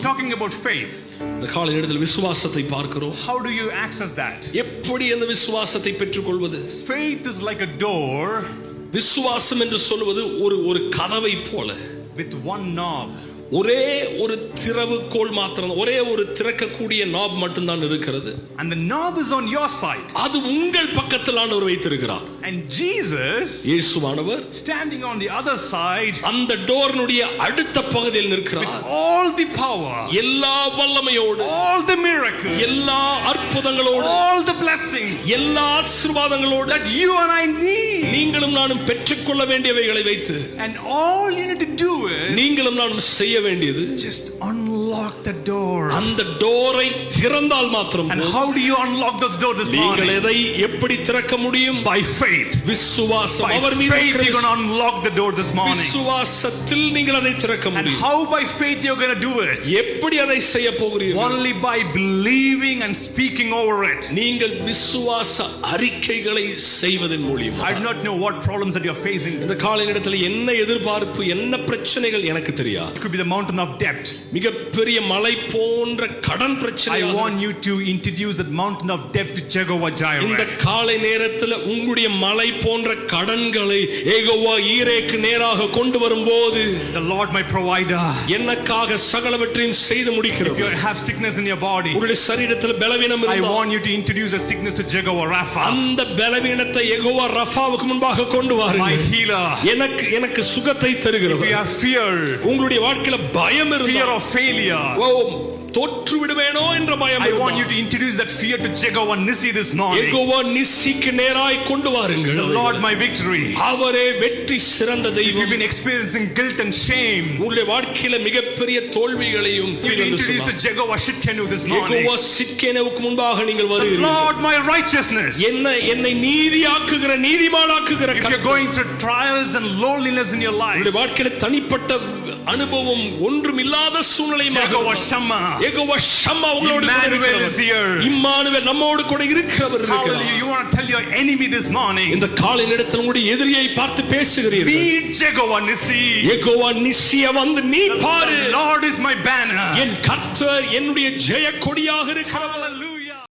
talking about faith. இந்த காலை நேரத்தில் விசுவாசத்தை பார்க்கிறோம். How do you access that? எப்படி அந்த விசுவாசத்தை பெற்றுக்கொள்வது? Faith is like a door. விசுவாசம் என்று சொல்வது ஒரு கதவை போல, with one knob. ஒரே ஒரு திறவுகோல் மாத்திரம், ஒரே ஒரு திறக்கக்கூடிய நாப் மட்டும்தான் இருக்கிறது. And the knob is on your side. அது உங்கள் பக்கத்தில் ஆண்டவர் வைத்திருக்கிறார். And Jesus, இயேசுவானவர் standing on the other side, அந்த டோர்னுடைய அடுத்த பகுதியில் நிற்கிறார். with all the power, எல்லா வல்லமையோடு, all the miracles, எல்லா அற்புதங்களோடு, all the blessings, எல்லா ஆசீர்வாதங்களோடு that you and I need. நீங்களும் நானும் பெற்றுக்கொள்ள வேண்டியவைகளை வைத்து, And all you need to do is நீங்களும் நானும் செய்ய வேண்டியது just unlock the door. அந்த டோரை திறந்தால் மாத்திரம். And how do you unlock those doors this morning? நீங்கள் எதை எப்படி திறக்க முடியும்? By faith. விசுவாசம். By அவர் மீது faith you're going to unlock the door this morning. விசுவாசத்தில் நீங்கள் அதை திறக்க And முடியும். how by faith you're going to do it? எப்படி அதை செய்ய போகிறீர்கள்? Only by believing and speaking over it. நீங்கள் விசுவாச அறிக்கைகளை செய்வதன் மூலம். I do not know what problems that you're facing. இந்த காலை நேரத்தில் என்ன எதிர்பார்ப்பு, என்ன பிரச்சனைகள் எனக்கு தெரியாது. It could be the mountain of debt. மிகப்பெரிய மலை போன்ற கடன் பிரச்சனை. I want you to introduce that mountain of debt to Jehovah Jireh. இந்த காலை நேரத்தில் உங்களுடைய மலை போன்ற கடன்களை யெகோவா ஈரேக்கு நேராக கொண்டு வரும்போது, the Lord my provider, எனக்காக சகலவற்றையும் செய்து முடிக்கிறார். if you have sickness in your body, உங்களுடைய சரீரத்தில் பலவீனம் I இருந்தால், want you to introduce a sickness to Jehovah Rapha, அந்த பலவீனத்தை யெகோவா ரஃபாவுக்கு முன்பாக கொண்டு வாருங்கள். my healer. எனக்கு சுகத்தை தருகிறவர். If you have fear, உங்களுடைய வாழ்க்கையில பயம் fear இருந்தால், of failure, தோற்று விடுவேனோ என்ற பயம் I இருந்தால், want you to introduce that fear to Jehovah Nissi this morning. Jehovah நிசிக்கு நேராய் கொண்டு வாருங்கள். The Lord my victory. அவரே வெற்றி சிறந்த If தெய்வம். you've been experiencing guilt and shame, உங்களுடைய வாழ்க்கையில மிகப்பெரிய தோல்விகளையும் you can introduce to Jehovah Shitkenu this morning. Jehovah சிக்கேனுவுக்கு முன்பாக நீங்கள் The வருகிறீர்கள். Lord my righteousness. என்னை நீதியாக்குகிற, நீதிமானாக்குகிற. If you're going through trials and loneliness in your life, உங்களுடைய வாழ்க்கையில தனிப்பட்ட அனுபவம் ஒன்றும் இல்லாத சூழ்நிலை, Jehovah Shammah, யெகோவா ஷம்மா உங்களோடு கூட Emmanuel is here. இம்மானுவேல் நம்மோடு கூட இருக்கிறவர் இருக்கிறார். Hallelujah. You want to tell your enemy this morning, இந்த காலை நேரத்தில் உங்களுடைய எதிரியை பார்த்து பேசுகிறீர்கள். meet Jehovah Nissi. யெகோவா நிசிய வந்து நீ பாரு. The Lord is my banner. என் கர்த்தர் என்னுடைய ஜெய கொடியாக இருக்கிறவர்.